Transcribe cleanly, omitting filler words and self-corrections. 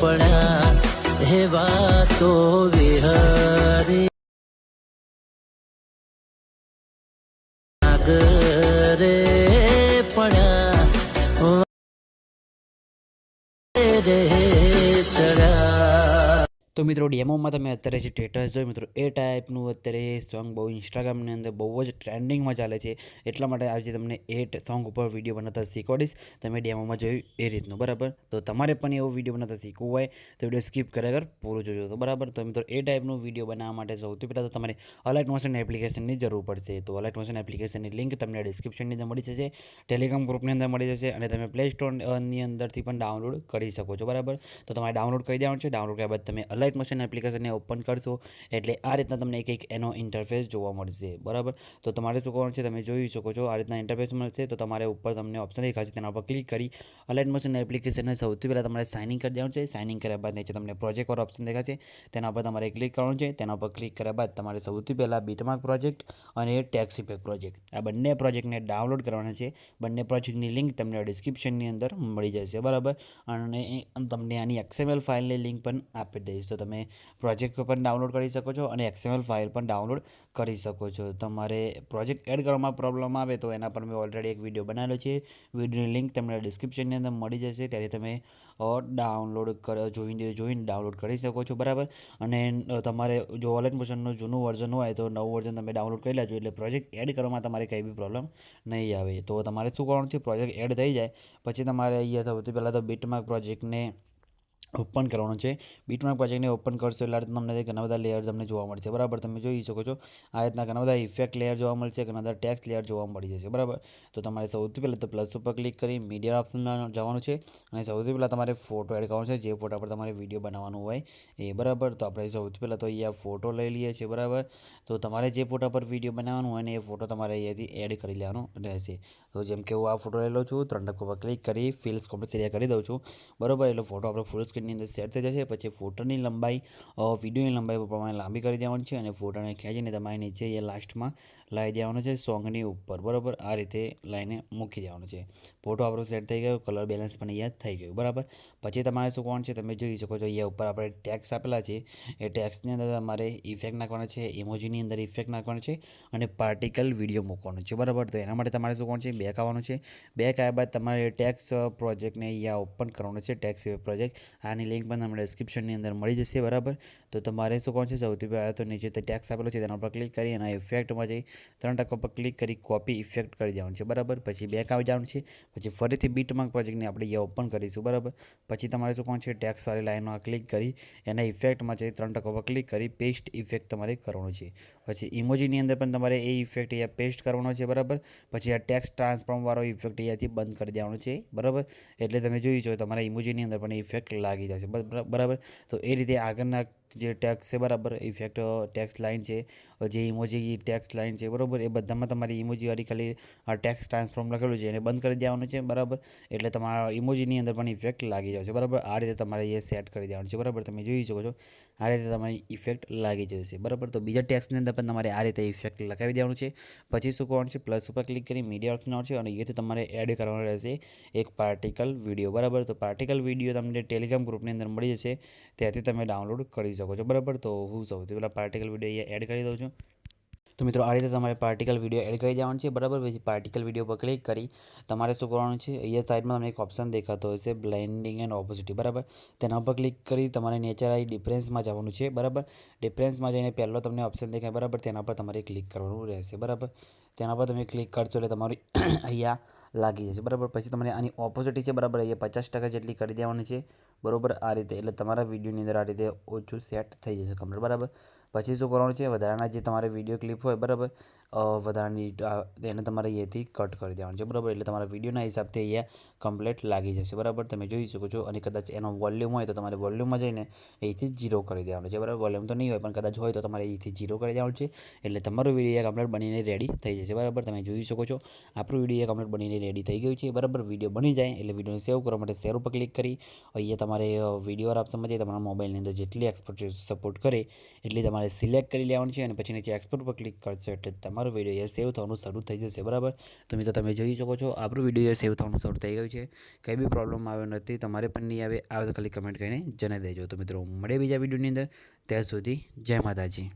પડ્યા હે વાતો વિહરી નાગરે પડ્યા રે ચડ્યા। તો મિત્રો ડેમોમાં તમે અત્યારે જે સ્ટેટસ જોયું મિત્રો એ ટાઈપનું અત્યારે સોંગ બહુ ઇન્સ્ટાગ્રામની અંદર બહુ જ ટ્રેન્ડિંગમાં ચાલે છે, એટલા માટે આજે તમને એ સોંગ ઉપર વિડીયો બનાવતા શીખવાડીશ, તમે ડેમોમાં જોયું એ રીતનું બરાબર। તો તમારે પણ એવો વિડીયો બનાવતા શીખવું હોય તો વિડીયો સ્કીપ કર્યા વગર પૂરું જોજો તો બરાબર। તો મિત્રો એ ટાઈપનું વિડીયો બનાવવા માટે સૌથી પહેલાં તો તમારે અલાઇટ મોશન એપ્લિકેશનની જરૂર પડશે। તો અલાઇટ મોશન એપ્લિકેશનની લિંક તમને ડિસ્ક્રિપ્શનની અંદર મળી જશે, ટેલિગ્રામ ગ્રુપની અંદર મળી જશે અને તમે પ્લે સ્ટોરની અંદરથી પણ ડાઉનલોડ કરી શકો છો બરાબર। તો તમારે ડાઉનલોડ કરી દેવાનું છે, ડાઉનલોડ કર્યા બાદ તમે અલાઇટ મોશન એપ્લિકેશનને ઓપન કરશો એટલે આ રીતના તમને એક એનો ઇન્ટરફેસ જોવા મળશે બરાબર। તો તમારે શું કરવાનું છે, તમે જોઈ શકો છો આ રીતના ઇન્ટરફેસ મળશે। તો તમારે ઉપર તમને ઓપ્શન દેખાશે, તેના પર ક્લિક કરી અલાઇટ મોશન એપ્લિકેશનને સૌથી પહેલાં તમારે સાઇન ઇન કરી દેવાનું છે। સાઇન ઇન કર્યા બાદ નીચે તમને પ્રોજેક્ટ પર ઓપ્શન દેખાશે, તેના પર તમારે ક્લિક કરવાનું છે। તેના પર ક્લિક કર્યા બાદ તમારે સૌથી પહેલાં બીટમાર્ક પ્રોજેક્ટ અને ટેક્સ ઇફેક્ટ પ્રોજેક્ટ આ બંને પ્રોજેક્ટને ડાઉનલોડ કરવાના છે। બંને પ્રોજેક્ટની લિંક તમને ડિસ્ક્રિપ્શનની અંદર મળી જશે બરાબર, અને તમને આની XML ફાઇલની લિંક પણ આપી દઈશ, તો તમે પ્રોજેક્ટ પણ ડાઉનલોડ કરી શકો છો અને XML ફાઇલ પણ ડાઉનલોડ કરી શકો છો। તમારે પ્રોજેક્ટ એડ કરવામાં પ્રોબ્લેમ આવે તો એના પર મેં ઓલરેડી એક વિડીયો બનાવેલો છે, વિડીયોની લિંક તમને ડિસ્ક્રિપ્શનની અંદર મળી જશે, ત્યાંથી તમે ડાઉનલોડ જોઈને ડાઉનલોડ કરી શકો છો બરાબર। અને તમારે જો અલાઇટ મોશનનું જૂનું વર્ઝન હોય તો નવું વર્ઝન તમે ડાઉનલોડ કરી લેજો, એટલે પ્રોજેક્ટ એડ કરવામાં તમારે કંઈ બી પ્રોબ્લેમ નહીં આવે। તો તમારે શું કરવાનું છે, પ્રોજેક્ટ એડ થઈ જાય પછી તમારે અહીંયા સૌથી પહેલાં તો બીટમાર્ક પ્રોજેક્ટને ઓપન કરવાનું છે। બીટમાર્ક પ્રોજેક્ટને ઓપન કરશો એટલે તમને ઘણા બધા લેયર તમને જોવા મળશે બરાબર, તમે જોઈ શકો છો આ રીતના ઘણા બધા ઇફેક્ટ લેયર જોવા મળશે, ઘણા બધા ટેક્સ્ટ લેયર જોવા મળી જશે બરાબર। તો તમારે સૌથી પહેલાં તો પ્લસ ઉપર ક્લિક કરી મીડિયા ઓપ્શનમાં જવાનું છે અને સૌથી પહેલાં તમારે ફોટો એડ કરવાનો છે, જે ફોટા પર તમારે વિડીયો બનાવવાનું હોય એ બરાબર। તો આપણે સૌથી પહેલાં તો અહીંયા ફોટો લઈ લઈએ છીએ બરાબર। તો તમારે જે ફોટા પર વિડીયો બનાવવાનું હોય ને એ ફોટો તમારે અહીંયાથી એડ કરી લેવાનો રહેશે। તો જેમ કે હું આ ફોટો લઈ લઉં છું, 3 ટકા પર ક્લિક કરી ફિલ્સ કોમ્પ્લેટ એરિયા કરી દઉં છું બરાબર, એટલે ફોટો આપણે ફૂલ સ્ક્રીનની અંદર સેટ થઈ જશે। પછી ફોટોની લંબાઈ વિડીયોની લંબાઈ પ્રમાણે લાંબી કરી દેવાની છે અને ફોટોને ખેંચીને તમારે નીચે એ લાસ્ટમાં લાવી દેવાનો છે સોંગની ઉપર બરાબર, આ રીતે લાઈને મૂકી દેવાનો છે। ફોટો આપણો સેટ થઈ ગયો, કલર બેલેન્સ પણ અહીંયા થઈ ગયું બરાબર। પછી તમારે શું કરવાનું છે, તમે જોઈ શકો છો અહીંયા ઉપર આપણે ટેક્સ આપેલા છે, એ ટેક્સની અંદર તમારે ઇફેક્ટ નાખવાનો છે, ઇમોજીની અંદર ઇફેક્ટ નાખવાનો છે અને પાર્ટિકલ વિડીયો મૂકવાનો છે બરાબર। તો એના માટે તમારે શું કરવાનું છે, બેક આવવાનું છે, બેક આવ્યા બાદ તમારે ટેક્સ પ્રોજેક્ટને અહીંયા ઓપન કરવાનો છે, ટેક્સ પ્રોજેક્ટ આની લિંક પણ તમને ડિસ્ક્રિપ્શનની અંદર મળી જશે બરાબર। તો તમારે શું કરવાનું છે, સૌથી પહેલાં તો નીચે ટેક્સ આપેલો છે તેના પર ક્લિક કરી અને ઇફેક્ટમાં જઈ 3 ટકા પર ક્લિક કરી કોપી ઇફેક્ટ કરી દેવાનું છે બરાબર। પછી બેક આવી જવાનું છે, પછી ફરીથી બીટમાર્ક પ્રોજેક્ટને આપણે અહીંયા ઓપન કરીશું બરાબર। પછી તમારે શું કરવાનું છે, ટેક્સવાળી લાઈનમાં ક્લિક કરી એના ઇફેક્ટમાં જઈ 3 ટકા પર ક્લિક કરી પેસ્ટ ઇફેક્ટ તમારે કરવાનું છે। પછી ઇમોજીની અંદર પણ તમારે એ ઇફેક્ટ અહીંયા પેસ્ટ કરવાનો છે બરાબર। પછી આ ટેક્સ ટ્રાન્સફોર્મવાળો ઇફેક્ટ અહીંયાથી બંધ કરી દેવાનો છે બરાબર, એટલે તમે જોઈ છો તમારા ઇમોજીની અંદર પણ ઇફેક્ટ લાગી જશે બરાબર। તો એ રીતે આગળના જે ટેક્સ છે બરાબર, ઇફેક્ટ ટેક્સ લાઇન છે, જે ઇમોજી ટેક્સ લાઇન છે બરાબર, એ બધામાં તમારી ઇમોજીવાળી ખાલી આ ટેક્સ ટ્રાન્સફોર્મ લખેલું છે એને બંધ કરી દેવાનું છે બરાબર, એટલે તમારા ઇમોજીની અંદર પણ ઇફેક્ટ લાગી જશે બરાબર। આ રીતે તમારે એ સેટ કરી દેવાનું છે બરાબર, તમે જોઈ શકો છો આ રીતે તમારી ઇફેક્ટ લાગી જશે બરાબર। તો બીજા ટેક્સની અંદર પણ તમારે આ રીતે ઇફેક્ટ લગાવી દેવાનું છે। પછી શું કરવાનું છે, પ્લસ ઉપર ક્લિક કરી મીડિયા ઓપ્શન આવશે અને અહીંયાથી તમારે એડ કરવાનો રહેશે એક પાર્ટિકલ વિડીયો બરાબર। તો પાર્ટિકલ વિડીયો તમને ટેલિગ્રામ ગ્રુપની અંદર મળી જશે, ત્યાંથી તમે ડાઉનલોડ કરી શકો છો બરાબર। તો હું સૌથી પહેલાં પાર્ટિકલ વિડીયો અહીંયા એડ કરી દઉં છું। તો મિત્રો આ રીતે તમારે પાર્ટિકલ વિડીયો એડ કરી દેવાનું છે બરાબર। પછી પાર્ટિકલ વિડીયો પર ક્લિક કરી તમારે શું કરવાનું છે, અહીંયા સાઈડમાં તમને એક ઓપ્શન દેખાતો હશે બ્લેન્ડિંગ એન્ડ ઓપોસિટી બરાબર, તેના પર ક્લિક કરી તમારે નેચરલાઇઝ ડિફરન્સમાં જવાનું છે બરાબર। ડિફરન્સમાં જઈને પહેલો તમને ઓપ્શન દેખાય બરાબર, તેના પર તમારે ક્લિક કરવાનું રહેશે બરાબર। તેના પર તમે ક્લિક કરશો એટલે તમારી અહીંયા લાગી જશે બરાબર। પછી તમારે આની ઓપોસિટી છે બરાબર, અહીંયા 50% જેટલી કરી દેવાની છે બરાબર, આ રીતે, એટલે તમારા વિડીયોની અંદર આ રીતે ઓછું સેટ થઈ જશે કમ્પ્લીટ બરાબર। પછી શું કરવાનું છે, વધારાના જે તમારે વિડીયો ક્લિપ હોય બરાબર, વધારાની એને તમારે અહીંયાથી કટ કરી દેવાનું છે બરાબર, એટલે તમારા વિડીયોના હિસાબથી અહીંયા કમ્પ્લીટ લાગી જશે બરાબર, તમે જોઈ શકો છો। અને કદાચ એનો વોલ્યુમ હોય તો તમારે વોલ્યુમમાં જઈને અહીંથી 0 કરી દેવાનું છે બરાબર, વોલ્યુમ તો નહીં હોય પણ કદાચ હોય તો તમારે અહીંથી 0 કરી દેવાનું છે, એટલે તમારો વિડીયો કમ્પ્લીટ બનીને રેડી થઈ જશે બરાબર। તમે જોઈ શકો છો આપણું વિડીયો કમ્પ્લીટ બનીને રેડી થઈ ગયું છે બરાબર। વિડીયો બની જાય એટલે વિડીયોને સેવ કરવા માટે શેર ઉપર ક્લિક કરી અહીંયા તમારે વિડીયો ઓપ્શનમાં જઈ તમારા મોબાઈલની અંદર જેટલી એક્સપોર્ટ સપોર્ટ કરે એટલી તમારે સિલેક્ટ કરી લેવાની છે અને પછી નીચે એક્સપોર્ટ પર ક્લિક કરશો એટલે તમારું તમારો વિડીયો અહીંયા સેવ થવાનું શરૂ થઈ જશે, બરાબર. તો મિત્રો તમે જોઈ શકો છો આપણું વિડીયો સેવ થવાનું શરૂ થઈ ગયું છે. કંઈ બી પ્રોબ્લેમ આવ્યો નથી, તમારે પણ નહીં આવે તો ખાલી કમેન્ટ કરીને જણાવી દેજો. તો મિત્રો મળીએ બીજા વિડીયોની અંદર. ત્યાં સુધી જય માતાજી.